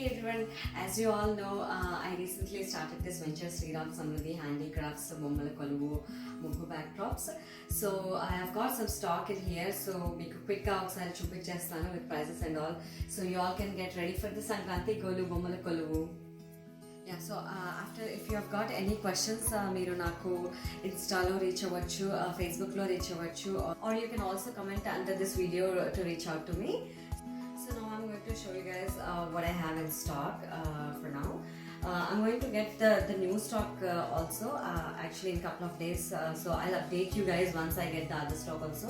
Hey everyone, as you all know, I recently started this venture Sriram Samruddhi Handicrafts Bommala Koluvu Muggu backdrops. So I have got some stock in here, so మీకు quick గా ఒకసారి చూపించేస్తాను with prices and all. So you all can get ready for the Sankranti Golu Bommala Koluvu. Yeah, so after if you have got any questions, మీరు నాకు ఇన్స్టాలో reach అవ్వచ్చు, ఫేస్బుక్లో reach అవ్వచ్చు, or you can also comment under this video to reach out to me. So now I'm going to show you guys what I have in stock for now. I'm going to get the new stock also actually in a couple of days. So I'll update you guys once I get the other stock also.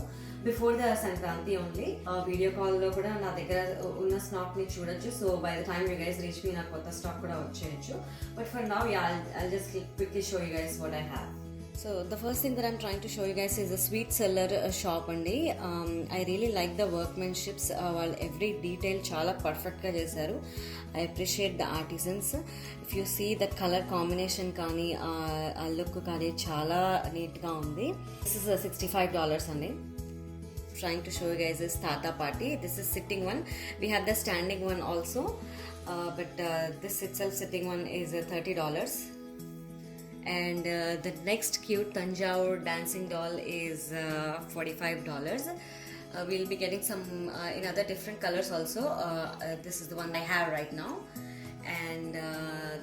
Before the Sankranti only. Video call lo kuda na daggara unna stock ni chudochu. So by the time you guys reach me na kotta stock kuda vacheyochu. But for now, yeah, I'll just quickly show you guys what I have. So the first thing that I'm trying to show you guys is a sweet seller shop andi. I really like the workmanships. While every detail chala perfect ga chesaru. I appreciate the artisans. If you see the color combination kaani look kaani chala neat ga undi. This is $65 andi. Trying to show you guys this Tata Party. This is sitting one. We have the standing one also, but this itself sitting one is $30. And the next cute Tanjore dancing doll is $45. We'll be getting some in other different colors also. This is the one I have right now, and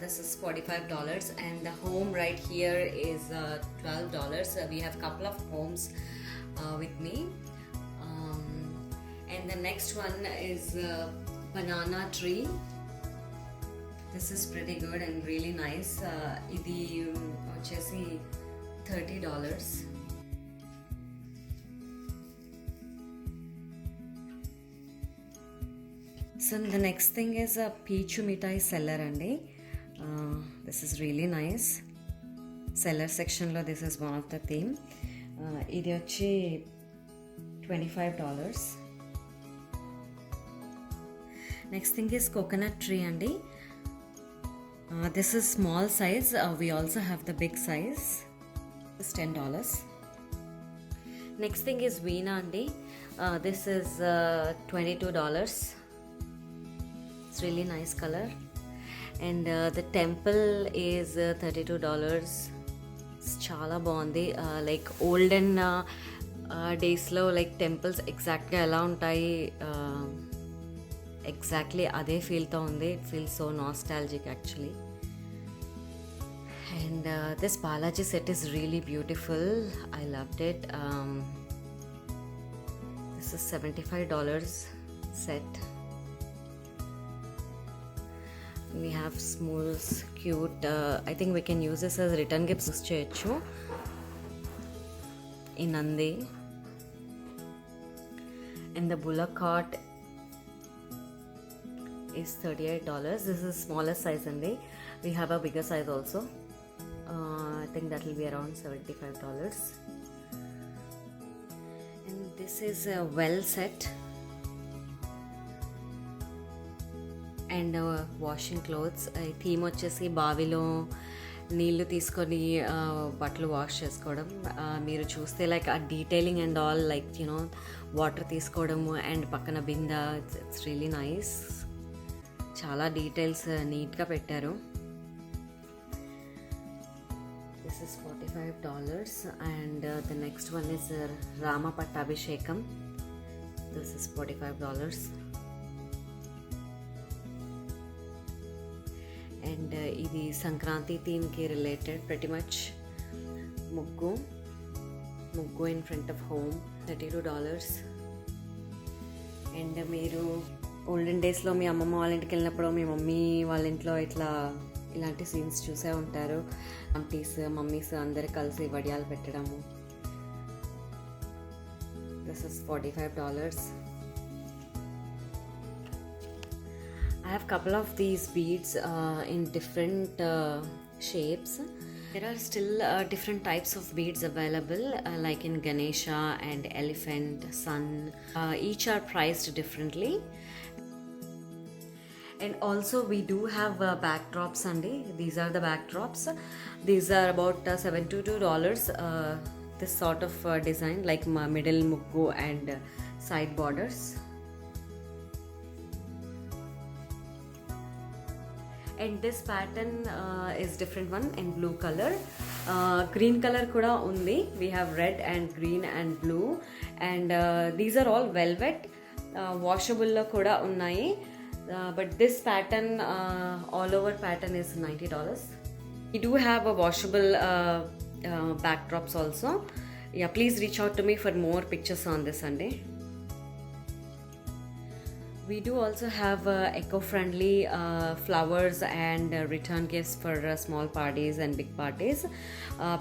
this is $45. And the home right here is $12. We have a couple of homes with me. And the next one is banana tree. This is pretty good and really nice. Idi vachesi $30. So the next thing is a Pichu Mitai seller andi. This is really nice. Seller section lo this is one of the theme. Idi vachi $25. Next thing is coconut tree andi. This is small size. We also have the big size. It's $10. Next thing is Veena andi. This is $22. It's really nice color. And the temple is $32. It's chala bondi. Like olden days lo like temples exact ga ela untayi. Exactly అదే ఫీల్తో ఉంది. It feels so nostalgic actually. And this Balaji set is really beautiful. I loved it. This is $75 set. We have small cute I think we can use this as return gifts cheyochu in Nandi. And the bullock cart is $38. This is smaller size only. We have a bigger size also. I think that will be around $75. And this is a well set and washing clothes. Theme వచ్చేసి బావిలో నీళ్లు తీసుకొని బట్టలు wash చేసుకోవడం. మీరు చూస్తే like ఆ detailing and all like you know water తీసుకోవడము అండ్ పక్కన బింద. It's really nice. చాలా డీటెయిల్స్ నీట్గా పెట్టారు. This is $45. And the next one is Rama Pattabhishekam. This is $45. And ఇది సంక్రాంతి థీమ్కి రిలేటెడ్ pretty much. ముగ్గు in front of home $32. And మీరు ఓల్డెన్ డేస్లో మీ అమ్మమ్మ వాళ్ళ ఇంటికి వెళ్ళినప్పుడు మీ మమ్మీ వాళ్ళ ఇంట్లో ఇలాంటి సీన్స్ చూసే ఉంటారు. ఆంటీస్ మమ్మీస్ అందరు కలిసి వడియాలు పెట్టడము. This is $45. I have couple of these beads in different shapes. There are still different types of beads available like in Ganesha and elephant, sun. Each are priced differently. And also we do have backdrops andi. These are the backdrops. These are about $72. This sort of design like middle muggu and side borders. and this pattern is different one in blue color. Green color kuda undi. We have red and green and blue, and these are all velvet. Washable lo kuda unnayi, but this pattern all over pattern is $90. We do have a washable backdrops also. Yeah, please reach out to me for more pictures on this Sunday. We do also have eco-friendly flowers and return gifts for small parties and big parties.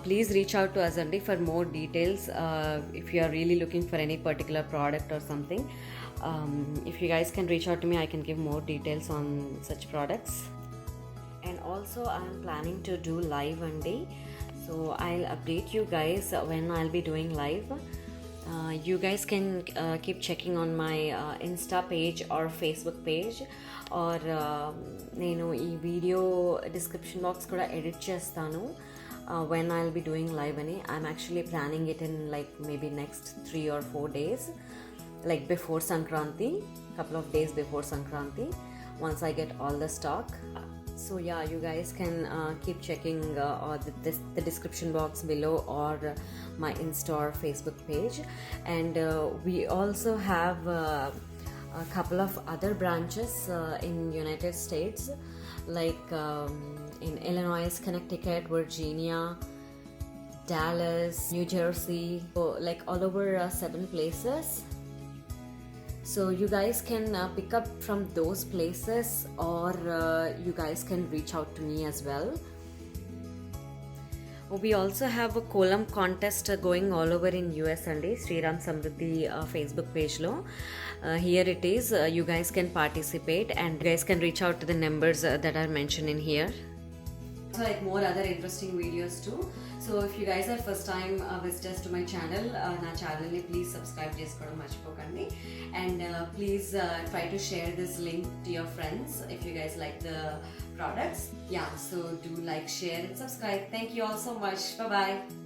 Please reach out to us Andy for more details if you are really looking for any particular product or something. If you guys can reach out to me, I can give more details on such products. And also I'm planning to do live one day, so I'll update you guys when I'll be doing live. You guys can keep checking on my Insta page or Facebook page, or నేను ఈ video description box కూడా edit చేస్తాను when I'll be doing live అని. I'm actually planning it in like maybe next 3 or 4 days, like before Sankranti, couple of days before Sankranti, once I get all the stock. So yeah, you guys can keep checking the description box below, or my Insta or Facebook page. And we also have a couple of other branches in United States, like in Illinois, Connecticut, Virginia, Dallas, New Jersey, so like all over 7 places. So you guys can pick up from those places, or you guys can reach out to me as well. We also have a kolam contest going all over in US Sunday, Sriram Samruddhi Facebook page lo. Here it is. You guys can participate, and you guys can reach out to the numbers that are mentioned in here. So like more other interesting videos too. So if you guys are first time visitors to my channel, na channel ni please subscribe chesukodam marchipokandi, and please try to share this link to your friends if you guys like the products. Yeah, so do like, share and subscribe. Thank you all so much. Bye bye.